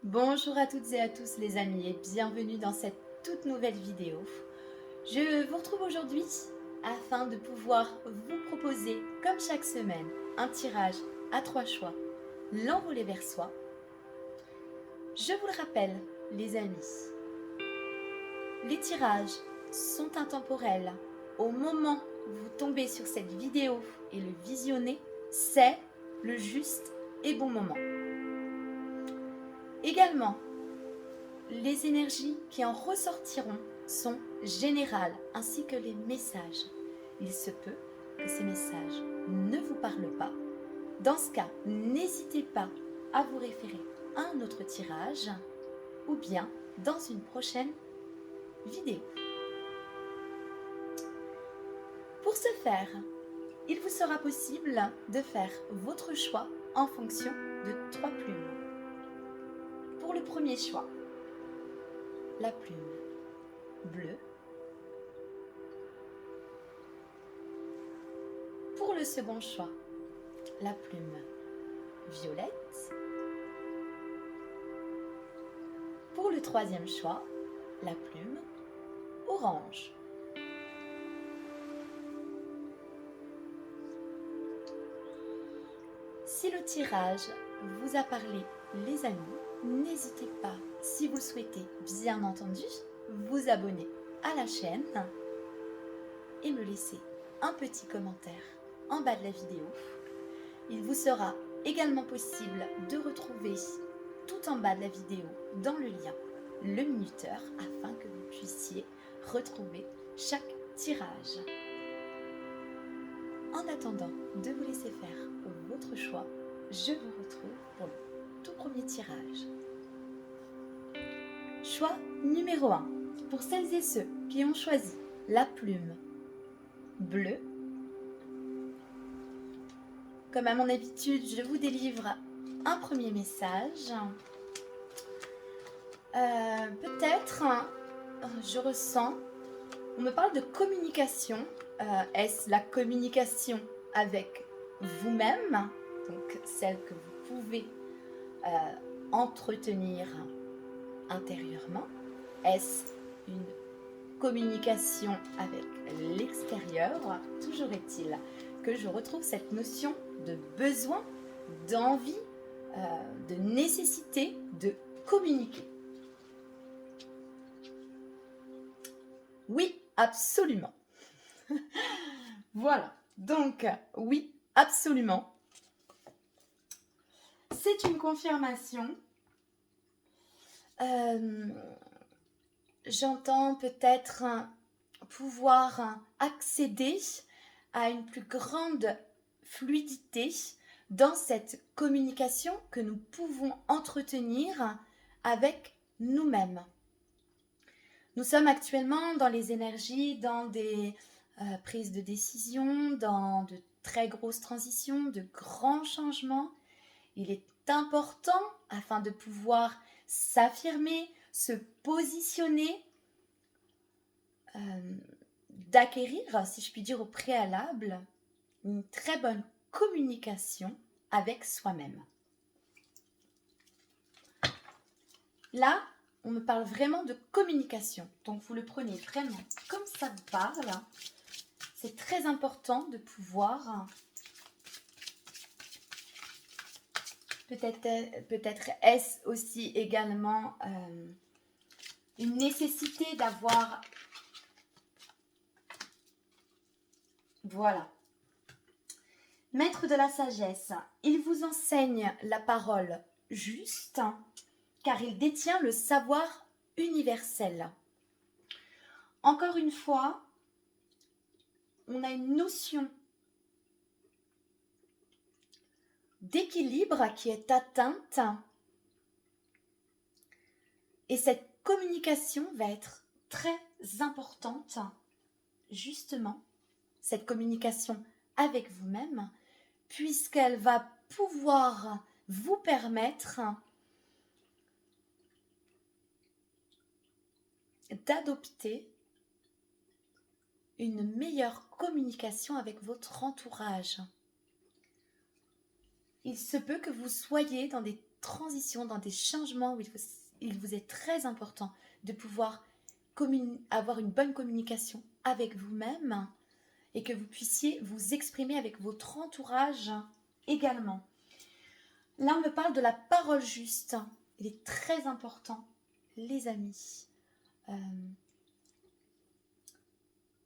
Bonjour à toutes et à tous les amis et bienvenue dans cette toute nouvelle vidéo. Je vous retrouve aujourd'hui afin de pouvoir vous proposer, comme chaque semaine, un tirage à 3 choix, l'envolée vers soi. Je vous le rappelle, les amis, les tirages sont intemporels. Au moment où vous tombez sur cette vidéo et le visionnez, c'est le juste et bon moment. Également, les énergies qui en ressortiront sont générales, ainsi que les messages. Il se peut que ces messages ne vous parlent pas. Dans ce cas, n'hésitez pas à vous référer à un autre tirage ou bien dans une prochaine vidéo. Pour ce faire, il vous sera possible de faire votre choix en fonction de 3 plumes. Pour le premier choix, la plume bleue. Pour le second choix, la plume violette. Pour le troisième choix, la plume orange. Si le tirage vous a parlé, les amis, n'hésitez pas, si vous le souhaitez, bien entendu, vous abonner à la chaîne et me laisser un petit commentaire en bas de la vidéo. Il vous sera également possible de retrouver tout en bas de la vidéo, dans le lien, le minuteur afin que vous puissiez retrouver chaque tirage. En attendant de vous laisser faire votre choix, je vous retrouve pour le tout premier tirage. Choix numéro 1. Pour celles et ceux qui ont choisi la plume bleue, comme à mon habitude, je vous délivre un premier message. Peut-être, je ressens, on me parle de communication. Est-ce la communication avec vous-même, donc celle que vous pouvez entretenir intérieurement? Est-ce une communication avec l'extérieur? Toujours est-il que je retrouve cette notion de besoin, d'envie, de nécessité de communiquer. Oui, absolument. Voilà, donc oui, absolument. C'est une confirmation. J'entends peut-être pouvoir accéder à une plus grande fluidité dans cette communication que nous pouvons entretenir avec nous-mêmes. Nous sommes actuellement dans les énergies, dans des prises de décision, dans de très grosses transitions, de grands changements. Il est important, afin de pouvoir s'affirmer, se positionner, d'acquérir, si je puis dire au préalable, une très bonne communication avec soi-même. Là, on me parle vraiment de communication, donc vous le prenez vraiment comme ça vous parle. C'est très important de pouvoir, peut-être est-ce aussi également une nécessité d'avoir, voilà, maître de la sagesse, il vous enseigne la parole juste, car il détient le savoir universel. Encore une fois, on a une notion d'équilibre qui est atteinte et cette communication va être très importante, justement, cette communication avec vous-même, puisqu'elle va pouvoir vous permettre d'adopter une meilleure communication avec votre entourage. Il se peut que vous soyez dans des transitions, dans des changements où il vous est très important de pouvoir avoir une bonne communication avec vous-même et que vous puissiez vous exprimer avec votre entourage également. Là, on me parle de la parole juste. Il est très important, les amis,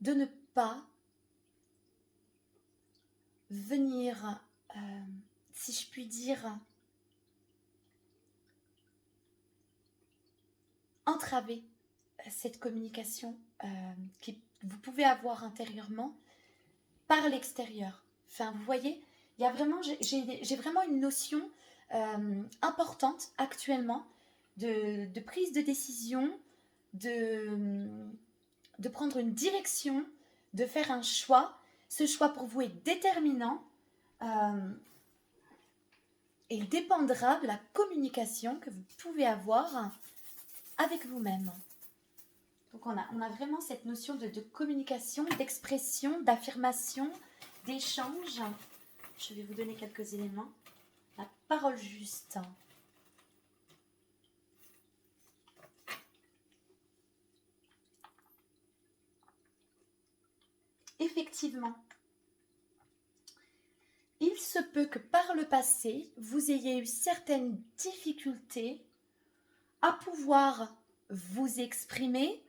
de ne pas venir, si je puis dire, entraver cette communication que vous pouvez avoir intérieurement par l'extérieur. Enfin, vous voyez, il y a vraiment, j'ai vraiment une notion importante actuellement de prise de décision, de prendre une direction, de faire un choix. Ce choix pour vous est déterminant et il dépendra de la communication que vous pouvez avoir avec vous-même. Donc on a vraiment cette notion de communication, d'expression, d'affirmation, d'échange. Je vais vous donner quelques éléments. La parole juste. Effectivement, il se peut que par le passé, vous ayez eu certaines difficultés à pouvoir vous exprimer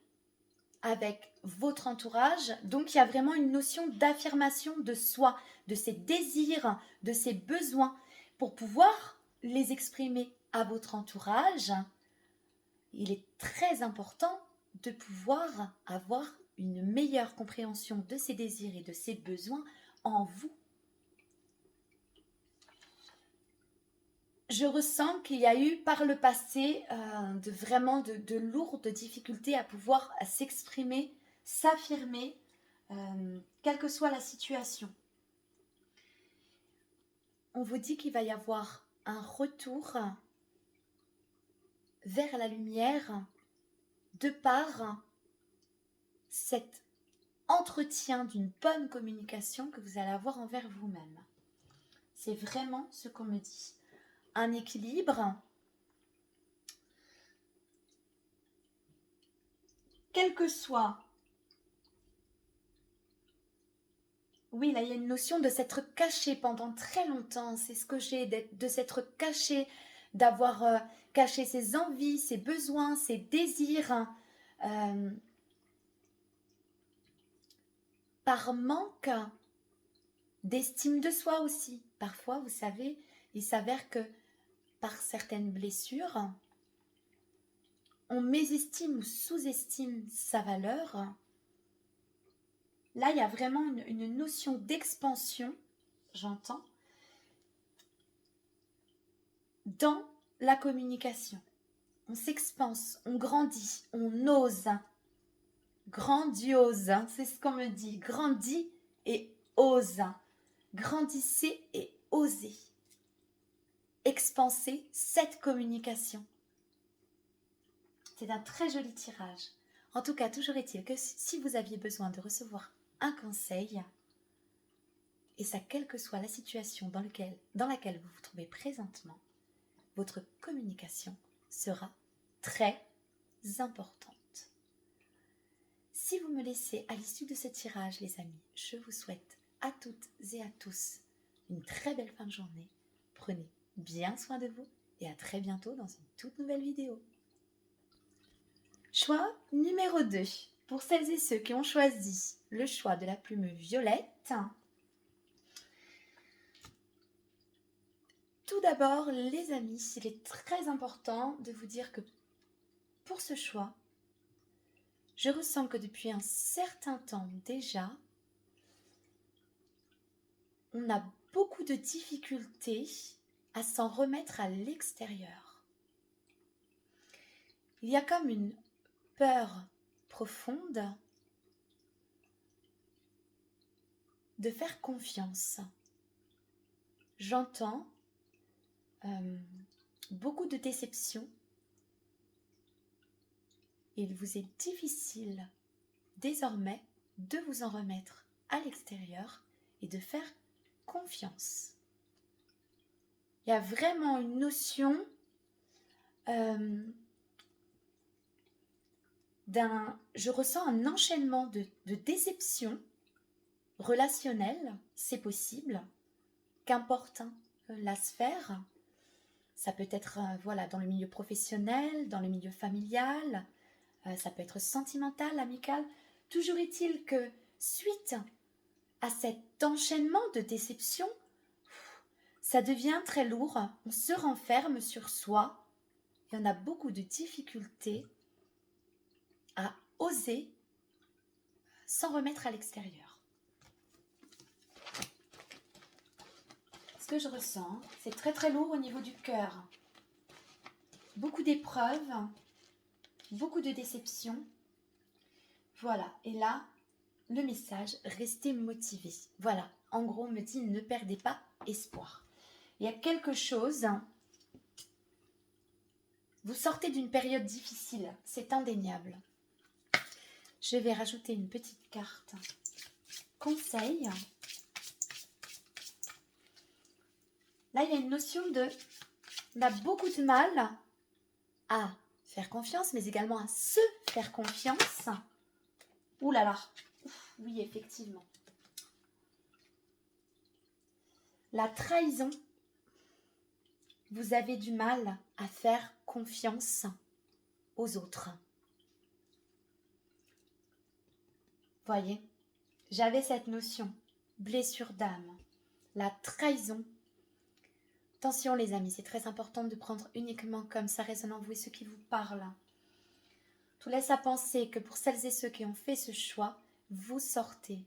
avec votre entourage. Donc, il y a vraiment une notion d'affirmation de soi, de ses désirs, de ses besoins. Pour pouvoir les exprimer à votre entourage, il est très important de pouvoir avoir une meilleure compréhension de ses désirs et de ses besoins en vous. Je ressens qu'il y a eu par le passé de lourdes difficultés à pouvoir s'exprimer, s'affirmer, quelle que soit la situation. On vous dit qu'il va y avoir un retour vers la lumière de par cet entretien d'une bonne communication que vous allez avoir envers vous-même. C'est vraiment ce qu'on me dit. Un équilibre, quel que soit. Oui, là, il y a une notion de s'être caché pendant très longtemps. C'est ce que j'ai, de s'être caché, d'avoir caché ses envies, ses besoins, ses désirs, par manque d'estime de soi aussi. Parfois, vous savez, il s'avère que par certaines blessures, on mésestime ou sous-estime sa valeur. Là, il y a vraiment une notion d'expansion, j'entends, dans la communication. On s'expanse, on grandit, on ose. Grandiose, c'est ce qu'on me dit. Grandis et ose. Grandissez et osez. Expansez cette communication. C'est un très joli tirage. En tout cas, toujours est-il que si vous aviez besoin de recevoir un conseil, et ça quelle que soit la situation dans laquelle vous vous trouvez présentement, votre communication sera très importante. Si vous me laissez à l'issue de ce tirage, les amis, je vous souhaite à toutes et à tous une très belle fin de journée. Prenez bien soin de vous et à très bientôt dans une toute nouvelle vidéo. Choix numéro 2. Pour celles et ceux qui ont choisi le choix de la plume violette, tout d'abord, les amis, il est très important de vous dire que pour ce choix, je ressens que depuis un certain temps déjà, on a beaucoup de difficultés à s'en remettre à l'extérieur. Il y a comme une peur profonde de faire confiance. J'entends beaucoup de déceptions. Il vous est difficile désormais de vous en remettre à l'extérieur et de faire confiance. Il y a vraiment une notion je ressens un enchaînement de déceptions relationnelles, c'est possible, qu'importe la sphère. Ça peut être voilà, dans le milieu professionnel, dans le milieu familial, ça peut être sentimental, amical. Toujours est-il que suite à cet enchaînement de déceptions, ça devient très lourd, on se renferme sur soi et on a beaucoup de difficultés à oser s'en remettre à l'extérieur. Ce que je ressens, c'est très très lourd au niveau du cœur. Beaucoup d'épreuves, beaucoup de déceptions. Voilà, et là, le message, restez motivé. Voilà, en gros, on me dit ne perdez pas espoir. Il y a quelque chose, vous sortez d'une période difficile, c'est indéniable. Je vais rajouter une petite carte conseil. Là, il y a une notion de on a beaucoup de mal à faire confiance, mais également à se faire confiance. Ouh là là, oui, effectivement. La trahison, vous avez du mal à faire confiance aux autres. Voyez, j'avais cette notion, blessure d'âme, la trahison. Attention les amis, c'est très important de prendre uniquement comme ça résonne en vous et ce qui vous parle. Tout laisse à penser que pour celles et ceux qui ont fait ce choix, vous sortez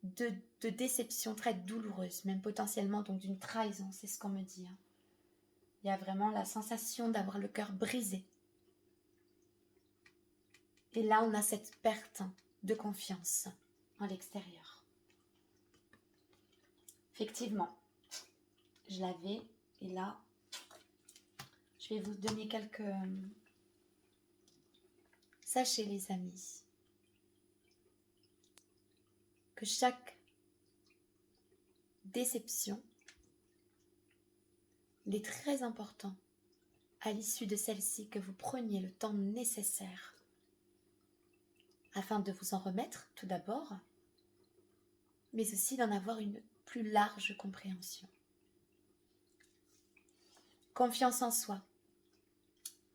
de déceptions très douloureuses, même potentiellement donc d'une trahison, c'est ce qu'on me dit. Il y a vraiment la sensation d'avoir le cœur brisé. Et là, on a cette perte de confiance en l'extérieur. Effectivement, je l'avais et là, je vais vous donner quelques... Sachez les amis, que chaque déception, il est très important à l'issue de celle-ci que vous preniez le temps nécessaire afin de vous en remettre tout d'abord, mais aussi d'en avoir une plus large compréhension. Confiance en soi.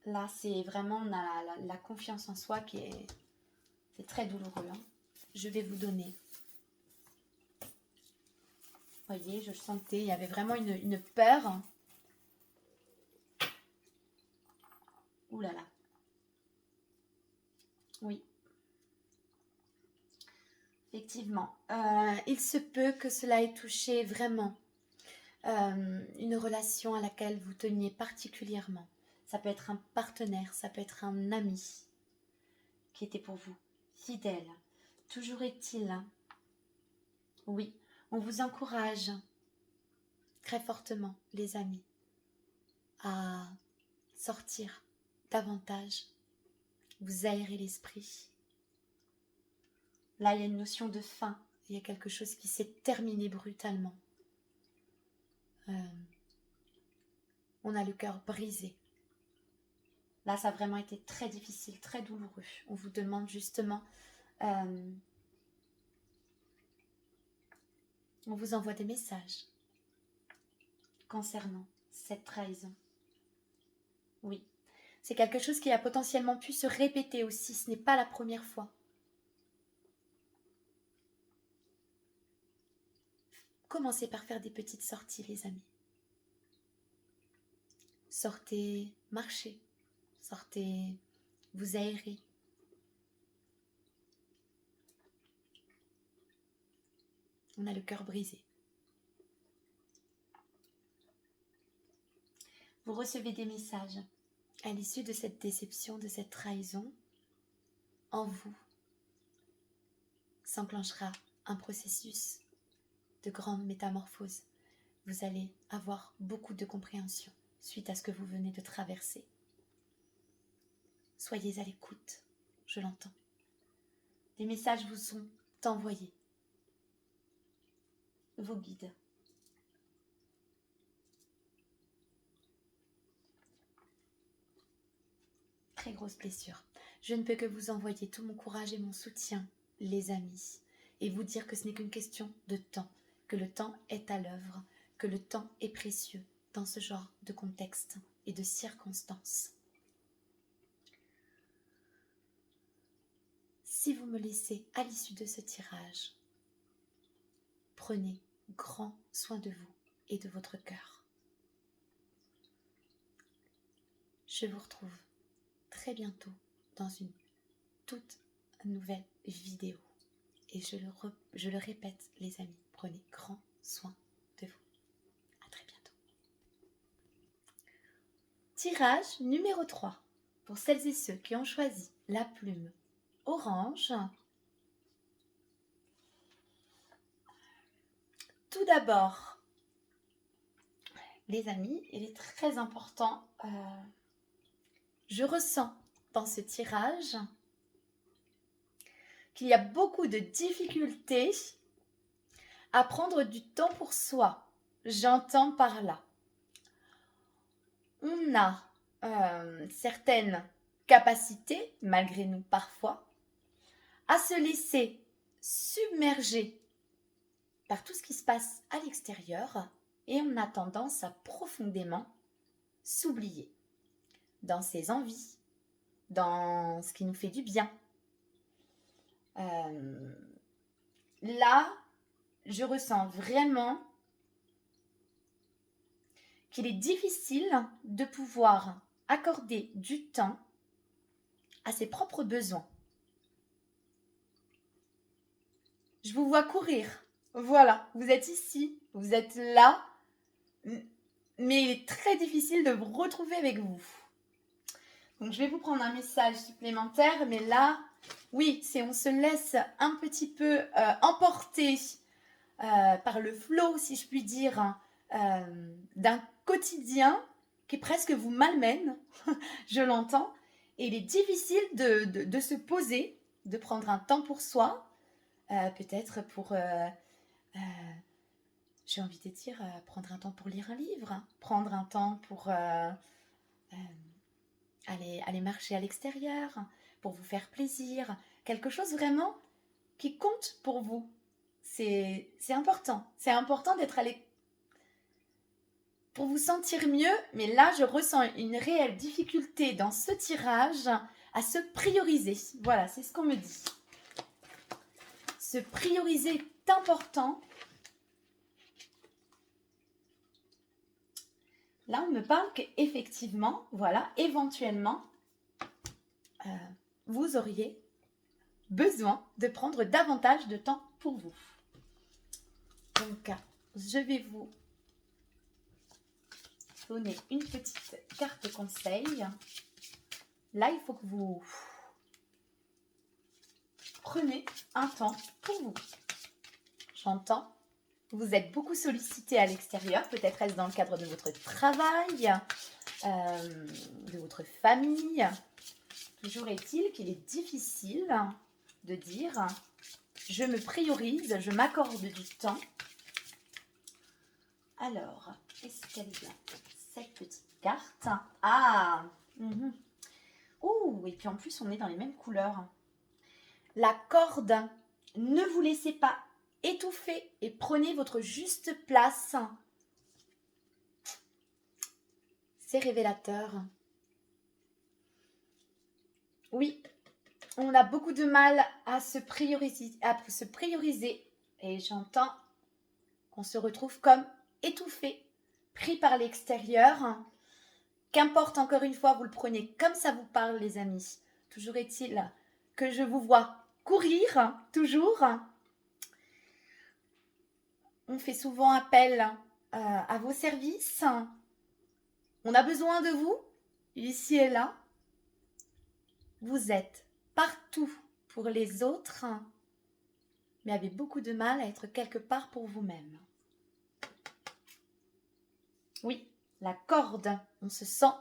Là, c'est vraiment on a la confiance en soi qui est... C'est très douloureux. Je vais vous donner. Vous voyez, je le sentais, il y avait vraiment une peur. Ouh là là. Oui. Effectivement. Il se peut que cela ait touché vraiment une relation à laquelle vous teniez particulièrement. Ça peut être un partenaire, ça peut être un ami qui était pour vous fidèle. Toujours est-il, oui, on vous encourage très fortement, les amis, à sortir davantage, vous aérer l'esprit. Là, il y a une notion de fin, il y a quelque chose qui s'est terminé brutalement. On a le cœur brisé. Là, ça a vraiment été très difficile, très douloureux. On vous demande justement... on vous envoie des messages concernant cette trahison. Oui, c'est quelque chose qui a potentiellement pu se répéter aussi. Ce n'est pas la première fois. Commencez par faire des petites sorties, les amis. Sortez, marchez. Sortez, vous aérez. On a le cœur brisé. Vous recevez des messages à l'issue de cette déception, de cette trahison. En vous s'enclenchera un processus de grande métamorphose. Vous allez avoir beaucoup de compréhension suite à ce que vous venez de traverser. Soyez à l'écoute, je l'entends. Des messages vous sont envoyés. Vos guides. très grosse blessure. Je ne peux que vous envoyer tout mon courage et mon soutien, les amis, et vous dire que ce n'est qu'une question de temps, que le temps est à l'œuvre, que le temps est précieux dans ce genre de contexte et de circonstances. Si vous me laissez à l'issue de ce tirage, prenez grand soin de vous et de votre cœur. Je vous retrouve très bientôt dans une toute nouvelle vidéo. Et je le répète, les amis, prenez grand soin de vous. À très bientôt. Tirage numéro 3. Pour celles et ceux qui ont choisi la plume orange. Tout d'abord, les amis, il est très important, je ressens dans ce tirage qu'il y a beaucoup de difficultés à prendre du temps pour soi. J'entends par là. On a certaines capacités, malgré nous parfois, à se laisser submerger par tout ce qui se passe à l'extérieur et on a tendance à profondément s'oublier dans ses envies, dans ce qui nous fait du bien. Là, je ressens vraiment qu'il est difficile de pouvoir accorder du temps à ses propres besoins. Je vous vois courir. Voilà, vous êtes ici, vous êtes là, mais il est très difficile de vous retrouver avec vous. Donc, je vais vous prendre un message supplémentaire, mais là, oui, on se laisse un petit peu emporter par le flow, si je puis dire, d'un quotidien qui presque vous malmène, je l'entends, et il est difficile de se poser, de prendre un temps pour soi, peut-être pour, j'ai envie de dire, prendre un temps pour lire un livre, prendre un temps pour aller marcher à l'extérieur, pour vous faire plaisir, quelque chose vraiment qui compte pour vous. C'est important. C'est important d'être allé pour vous sentir mieux, mais là, je ressens une réelle difficulté dans ce tirage à se prioriser. Voilà, c'est ce qu'on me dit. Se prioriser est important. Là, on me parle qu'effectivement, voilà, éventuellement, vous auriez besoin de prendre davantage de temps pour vous. Donc, je vais vous donner une petite carte conseil. Là, il faut que vous prenez un temps pour vous. J'entends, vous êtes beaucoup sollicité à l'extérieur, peut-être est-ce dans le cadre de votre travail, de votre famille. Toujours est-il qu'il est difficile de dire je me priorise, je m'accorde du temps. Alors, est-ce qu'elle est bien cette petite carte? Ah et puis en plus, on est dans les mêmes couleurs. La corde, ne vous laissez pas étouffer et prenez votre juste place. C'est révélateur. Oui, on a beaucoup de mal à se prioriser et j'entends qu'on se retrouve comme étouffé, pris par l'extérieur. Qu'importe, encore une fois, vous le prenez comme ça vous parle, les amis. Toujours est-il que je vous vois courir, toujours. On fait souvent appel à vos services. On a besoin de vous, ici et là. Vous êtes partout pour les autres, mais avez beaucoup de mal à être quelque part pour vous-même. Oui, la corde, on se sent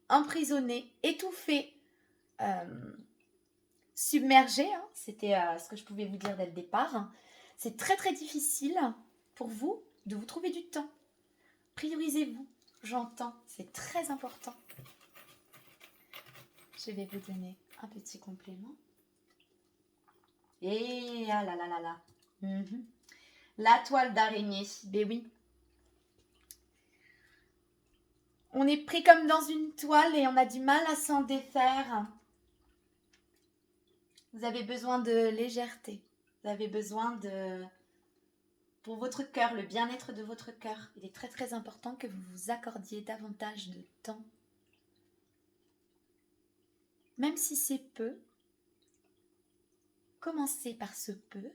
emprisonné, étouffé, submergé. C'était ce que je pouvais vous dire dès le départ. C'est très très difficile pour vous de vous trouver du temps. Priorisez-vous, j'entends, c'est très important. je vais vous donner un petit complément. Et ah là là là là. La toile d'araignée, ben oui. On est pris comme dans une toile et on a du mal à s'en défaire. Vous avez besoin de légèreté. Vous avez besoin de... Pour votre cœur, le bien-être de votre cœur, il est très très important que vous vous accordiez davantage de temps. Même si c'est peu, commencez par ce peu.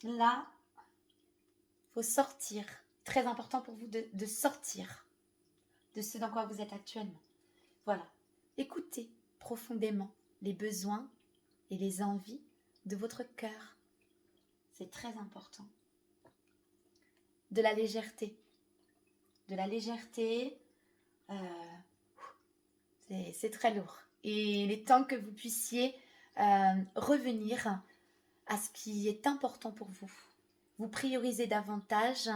Là, il faut sortir. Très important pour vous de sortir de ce dans quoi vous êtes actuellement. Voilà. Écoutez profondément les besoins et les envies de votre cœur. C'est très important. De la légèreté. De la légèreté, c'est très lourd. Et il est temps que vous puissiez revenir à ce qui est important pour vous. Vous priorisez davantage.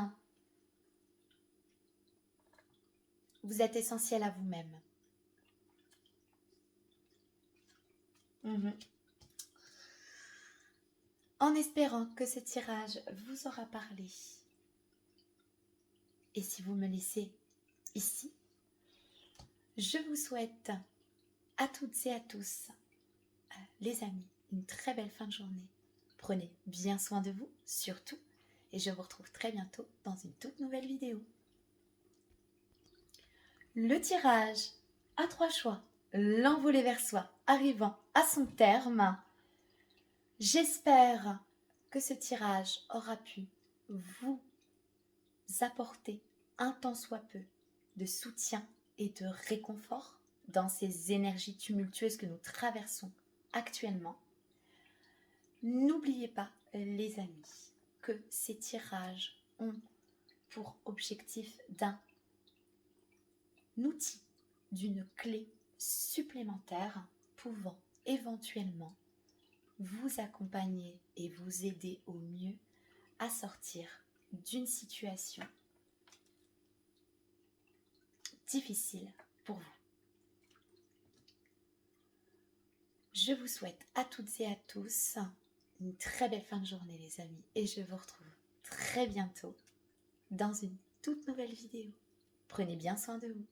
Vous êtes essentiel à vous-même. En espérant que ce tirage vous aura parlé. Et si vous me laissez ici, je vous souhaite à toutes et à tous, les amis, une très belle fin de journée. Prenez bien soin de vous, surtout, et je vous retrouve très bientôt dans une toute nouvelle vidéo. Le tirage à 3 choix, l'envolée vers soi, arrivant à son terme. J'espère que ce tirage aura pu vous apporter un tant soit peu de soutien et de réconfort dans ces énergies tumultueuses que nous traversons actuellement. N'oubliez pas, les amis, que ces tirages ont pour objectif d'un outil, d'une clé supplémentaire pouvant éventuellement vous accompagner et vous aider au mieux à sortir d'une situation difficile pour vous. Je vous souhaite à toutes et à tous une très belle fin de journée, les amis, et je vous retrouve très bientôt dans une toute nouvelle vidéo. Prenez bien soin de vous.